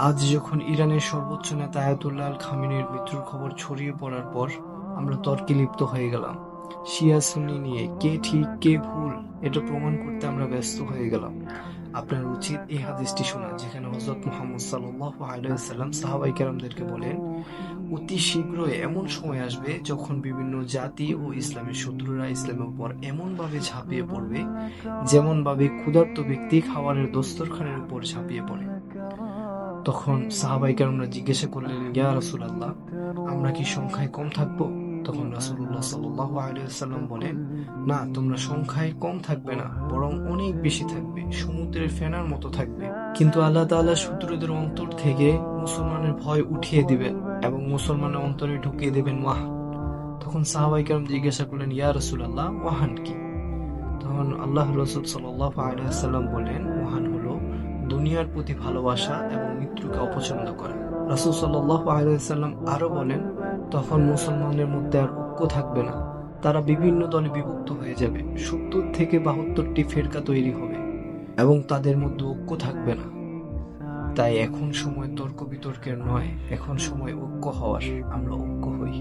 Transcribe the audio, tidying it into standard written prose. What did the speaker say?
আজ যখন ইরানের সর্বোচ্চ নেতা আয়াতুল্লাহ আল খামেনির মৃত্যুর খবর ছড়িয়ে পড়ার পর আমরা তর্কে লিপ্ত হয়ে গেলাম। শিয়া সুন্নি নিয়ে কে ঠিক কে ভুল এটা প্রমাণ করতে আমরা ব্যস্ত হয়ে গেলাম। আপনার উচিত এই হাদিসটি শোনা, যেখানে হযরত মুহাম্মদ সাল্লাল্লাহু আলাইহি ওয়াসাল্লাম সাহাবায়ে কেরামদেরকে বলেন, অতি শীঘ্রই এমন সময় আসবে যখন বিভিন্ন জাতি ও ইসলামের শত্রুরা ইসলামের উপর এমন ভাবে ঝাঁপিয়ে পড়বে যেমন ভাবে ক্ষুধার্ত ব্যক্তি খাবারের দস্তরখানের উপর ঝাঁপিয়ে পড়ে। তখন সাহাবায়ে কেরামরা জিজ্ঞাসা করলেন, ইয়া রাসূলুল্লাহ, আমরা কি সংখ্যায় কম থাকবো? তখন রাসূলুল্লাহ সাল্লাল্লাহু আলাইহি ওয়াসাল্লাম বলেন, না, তোমরা সংখ্যায় কম থাকবে না, বরং অনেক বেশি থাকবে, সমুদ্রের ফেনার মতো থাকবে। কিন্তু আল্লাহ তাআলা শত্রুদের অন্তর থেকে মুসলমানের ভয় উঠিয়ে দিবেন এবং মুসলমানের অন্তরে ঢুকিয়ে দেবেন ওয়াহন। তখন সাহাবায়ে কেরাম জিজ্ঞাসা করলেন, ইয়া রাসূলুল্লাহ, ওয়াহন কি? তখন আল্লাহর রাসূল সাল্লাল্লাহু আলাইহি ওয়াসাল্লাম বললেন, ওয়াহন হলো দুনিয়ার প্রতি ভালোবাসা এবং মৃত্যুকে অপছন্দ করা। রাসূল সাল্লাল্লাহু আলাইহি ওয়াসাল্লাম আরো বলেন, তখন মুসলমানদের মধ্যে আর ঐক্য থাকবে না, তারা বিভিন্ন দলে বিভক্ত হয়ে যাবে, ৭০ থেকে ৭২টি ফিরকা তৈরি হবে এবং তাদের মধ্যে ঐক্য থাকবে না। তাই এখন সময় তর্ক বিতর্কের নয়, এখন সময় ঐক্য হওয়ার। আমরা ঐক্য হই।